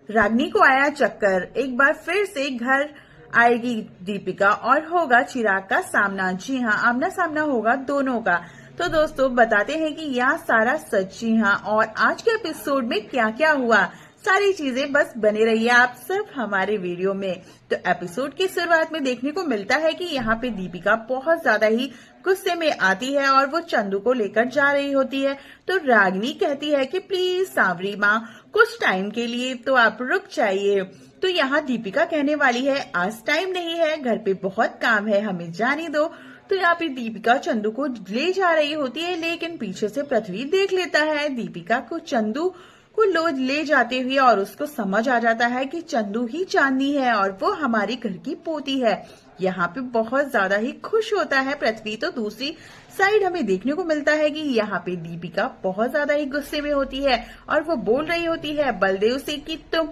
रागिनी को आया चक्कर, एक बार फिर से घर आएगी दीपिका और होगा चिराग का सामना। जी हाँ, आमना सामना होगा दोनों का। तो दोस्तों बताते हैं कि यह सारा सच। जी हाँ, और आज के एपिसोड में क्या क्या हुआ, सारी चीजें बस बने रहिए आप सब हमारे वीडियो में। तो एपिसोड की शुरुआत में देखने को मिलता है कि यहाँ पे दीपिका बहुत ज्यादा ही गुस्से में आती है और वो चंदू को लेकर जा रही होती है। तो रागिनी कहती है कि प्लीज सांवरी माँ, कुछ टाइम के लिए तो आप रुक जाइए। तो यहाँ दीपिका कहने वाली है आज टाइम नहीं है, घर पे बहुत काम है, हमें जाने दो। तो यहाँ पे दीपिका चंदू को ले जा रही होती है, लेकिन पीछे से पृथ्वी देख लेता है दीपिका को चंदू को ले जाते हुए और उसको समझ आ जाता है कि चंदू ही चांदनी है और वो हमारी घर की पोती है। यहाँ पे बहुत ज्यादा ही खुश होता है पृथ्वी। तो दूसरी साइड हमें देखने को मिलता है कि यहाँ पे दीपिका बहुत ज्यादा ही गुस्से में होती है और वो बोल रही होती है बलदेव से कि तुम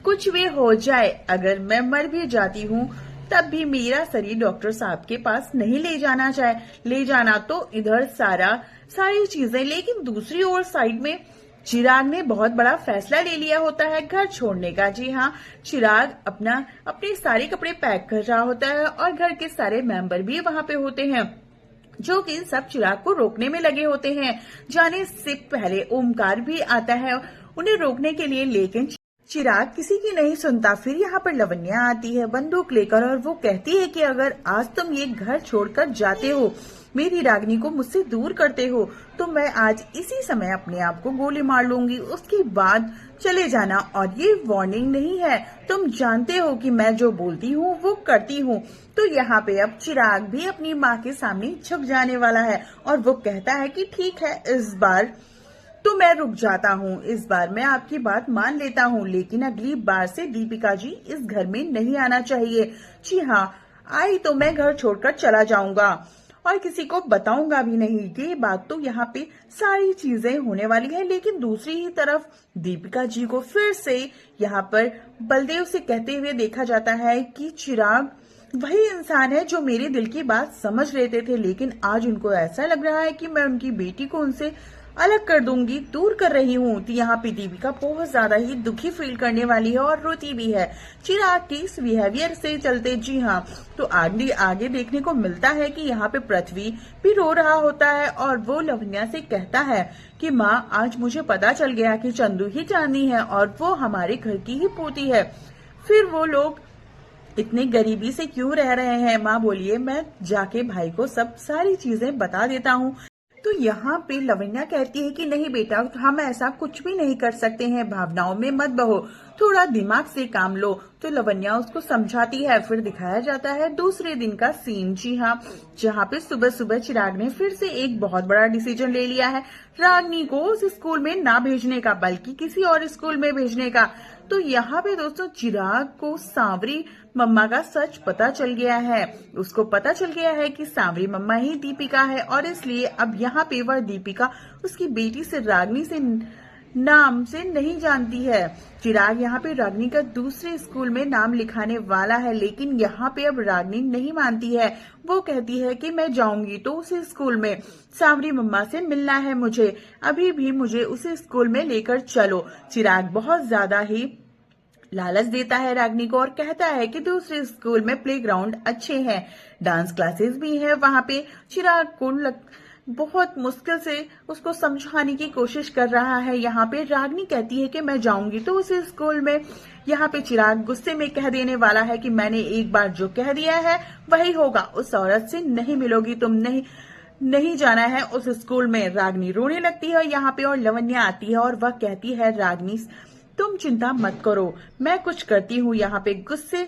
कुछ भी हो जाए, अगर मैं मर भी जाती हूँ तब भी मेरा शरीर डॉक्टर साहब के पास नहीं ले जाना तो इधर सारी चीजें। लेकिन दूसरी ओर साइड में चिराग ने बहुत बड़ा फैसला ले लिया होता है घर छोड़ने का। जी हाँ, चिराग अपने सारे कपड़े पैक कर रहा होता है और घर के सारे मेंबर भी वहां पे होते हैं, जो कि सब चिराग को रोकने में लगे होते हैं। जाने से पहले ओमकार भी आता है उन्हें रोकने के लिए, लेकिन चिराग किसी की नहीं सुनता। फिर यहाँ पर लवन्या आती है बंदूक लेकर और वो कहती है कि अगर आज तुम ये घर छोड़कर जाते हो, मेरी रागिनी को मुझसे दूर करते हो, तो मैं आज इसी समय अपने आप को गोली मार लूंगी, उसके बाद चले जाना। और ये वार्निंग नहीं है, तुम जानते हो कि मैं जो बोलती हूँ वो करती हूँ। तो यहाँ पे अब चिराग भी अपनी माँ के सामने झुक जाने वाला है और वो कहता है कि ठीक है, इस बार तो मैं रुक जाता हूँ, इस बार मैं आपकी बात मान लेता हूँ, लेकिन अगली बार से दीपिका जी इस घर में नहीं आना चाहिए। जी हाँ, आई तो मैं घर छोड़कर चला जाऊंगा और किसी को बताऊंगा भी नहीं। ये बात तो यहाँ पे सारी चीजें होने वाली है। लेकिन दूसरी ही तरफ दीपिका जी को फिर से यहाँ पर बलदेव से कहते हुए देखा जाता है कि चिराग वही इंसान है जो मेरे दिल की बात समझ लेते थे, लेकिन आज उनको ऐसा लग रहा है कि मैं उनकी बेटी को उनसे अलग कर दूंगी, दूर कर रही हूँ। तो यहाँ पे दीपिका बहुत ज्यादा ही दुखी फील करने वाली है और रोती भी है चिराग के इस बिहेवियर से चलते। जी हाँ, तो आगे देखने को मिलता है कि यहाँ पे पृथ्वी भी रो रहा होता है और वो लवन्या से कहता है कि माँ, आज मुझे पता चल गया कि चंदू ही चांदनी है और वो हमारे घर की ही पोती है। फिर वो लोग इतने गरीबी से क्यों रह रहे हैं? माँ बोलिए, मैं जाके भाई को सारी चीजें बता देता हूँ। तो यहाँ पे लवन्या कहती है कि नहीं बेटा, हम ऐसा कुछ भी नहीं कर सकते हैं, भावनाओं में मत बहो, थोड़ा दिमाग से काम लो। तो लवन्या उसको समझाती है। फिर दिखाया जाता है दूसरे दिन का सीन। जी हाँ, जहाँ पे सुबह सुबह चिराग ने फिर से एक बहुत बड़ा डिसीजन ले लिया है रागिनी को उस स्कूल में ना भेजने का, बल्कि किसी और स्कूल में भेजने का। तो यहाँ पे दोस्तों चिराग को सांवरी मम्मा का सच पता चल गया है। उसको पता चल गया है कि सांवरी मम्मा ही दीपिका है और इसलिए अब यहाँ पे वह दीपिका उसकी बेटी से रागिनी से नाम से नहीं जानती है। चिराग यहाँ पे रागिनी का दूसरे स्कूल में नाम लिखाने वाला है, लेकिन यहाँ पे अब रागिनी नहीं मानती है। वो कहती है कि मैं जाऊंगी तो उसी स्कूल में, सांवरी मम्मा से मिलना है मुझे, अभी भी मुझे उसी स्कूल में लेकर चलो। चिराग बहुत ज्यादा ही लालच देता है रागिनी को और कहता है कि दूसरे स्कूल में प्लेग्राउंड अच्छे हैं, डांस क्लासेस भी है वहां पे। चिराग को बहुत मुश्किल से उसको समझाने की कोशिश कर रहा है। यहाँ पे रागिनी कहती है कि मैं जाऊंगी तो उस स्कूल में। यहाँ पे चिराग गुस्से में कह देने वाला है कि मैंने एक बार जो कह दिया है वही होगा, उस औरत से नहीं मिलोगी, तुम नहीं जाना है उस स्कूल में। रागिनी रोने लगती है यहाँ पे और लवन्या आती है और वह कहती है रागिनी तुम चिंता मत करो, मैं कुछ करती हूँ। यहाँ पे गुस्से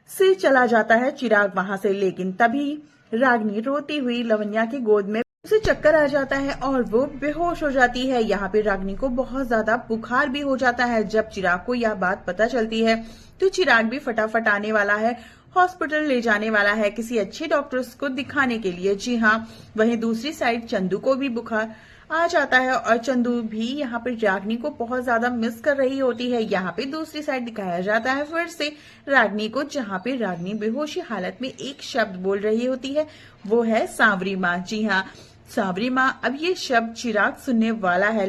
से चला जाता है चिराग वहां से, लेकिन तभी रागिनी रोती हुई लवन्या की गोद में उसे चक्कर आ जाता है और वो बेहोश हो जाती है। यहाँ पे रागिनी को बहुत ज्यादा बुखार भी हो जाता है। जब चिराग को यह बात पता चलती है तो चिराग भी फटाफट आने वाला है, हॉस्पिटल ले जाने वाला है किसी अच्छे डॉक्टर्स को दिखाने के लिए। जी हाँ, वहीं दूसरी साइड चंदू को भी बुखार आ जाता है और चंदू भी यहाँ पे रागिनी को बहुत ज्यादा मिस कर रही होती है। यहाँ पे दूसरी साइड दिखाया जाता है फिर से रागिनी को, जहाँ पे रागिनी बेहोशी हालत में एक शब्द बोल रही होती है, वो है सांवरी माँ। जी हाँ, सांवरी माँ। अब ये शब्द चिराग सुनने वाला है।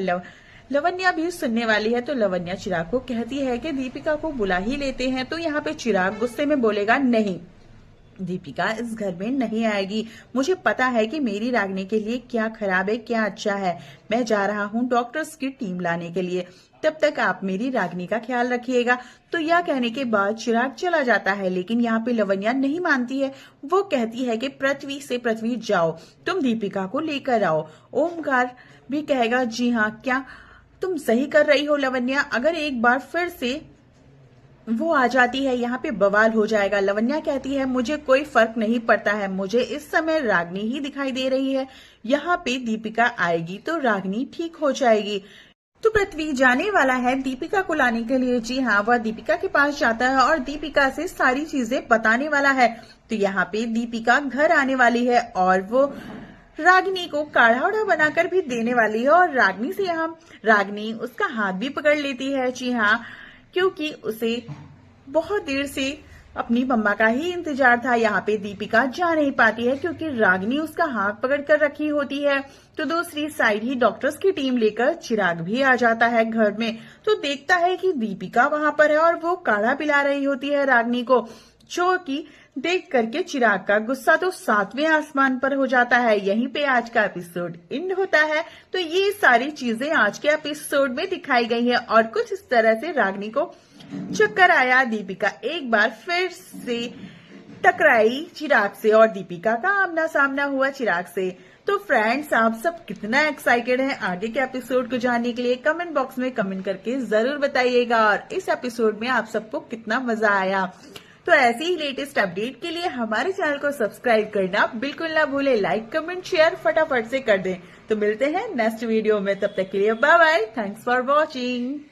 लवन्या भी सुनने वाली है। तो लवन्या चिराग को कहती है कि दीपिका को बुला ही लेते हैं। तो यहाँ पे चिराग गुस्से में बोलेगा, नहीं, दीपिका इस घर में नहीं आएगी। मुझे पता है कि मेरी रागनी के लिए क्या खराब है क्या अच्छा है। मैं जा रहा हूँ डॉक्टर्स की टीम लाने के लिए, तब तक आप मेरी रागनी का ख्याल रखिएगा। तो यह कहने के बाद चिराग चला जाता है, लेकिन यहाँ पे लवन्या नहीं मानती है। वो कहती है कि पृथ्वी जाओ, तुम दीपिका को लेकर आओ। ओमकार भी कहेगा, जी हाँ, क्या तुम सही कर रही हो लवन्या, अगर एक बार फिर से वो आ जाती है यहाँ पे बवाल हो जाएगा। लवन्या कहती है, मुझे कोई फर्क नहीं पड़ता है, मुझे इस समय रागनी ही दिखाई दे रही है। यहाँ पे दीपिका आएगी तो रागनी ठीक हो जाएगी। तो पृथ्वी जाने वाला है दीपिका को लाने के लिए। जी हाँ, वह दीपिका के पास जाता है और दीपिका से सारी चीजें बताने वाला है। तो यहाँ पे दीपिका घर आने वाली है और वो रागिनी को काढ़ा बनाकर भी देने वाली है। और रागिनी उसका हाथ भी पकड़ लेती है। जी हाँ, क्योंकि उसे बहुत देर से अपनी मम्मा का ही इंतजार था। यहाँ पे दीपिका जा नहीं पाती है क्योंकि रागिनी उसका हाथ पकड़ कर रखी होती है। तो दूसरी साइड ही डॉक्टर्स की टीम लेकर चिराग भी आ जाता है घर में। तो देखता है कि दीपिका वहां पर है और वो काढ़ा पिला रही होती है रागिनी को, जो कि देख करके चिराग का गुस्सा तो 7वें आसमान पर हो जाता है। यहीं पे आज का एपिसोड एंड होता है। तो ये सारी चीजें आज के एपिसोड में दिखाई गई है और कुछ इस तरह से रागिनी को चक्कर आया। दीपिका एक बार फिर से टकराई चिराग से और दीपिका का आमना सामना हुआ चिराग से। तो फ्रेंड्स, आप सब कितना एक्साइटेड हैं आगे के एपिसोड को जानने के लिए कमेंट बॉक्स में कमेंट करके जरूर बताइएगा। और इस एपिसोड में आप सबको कितना मजा आया। तो ऐसी ही लेटेस्ट अपडेट के लिए हमारे चैनल को सब्सक्राइब करना बिल्कुल ना भूले। लाइक कमेंट शेयर फटाफट से कर दें। तो मिलते हैं नेक्स्ट वीडियो में, तब तक के लिए bye bye. Thanks for watching.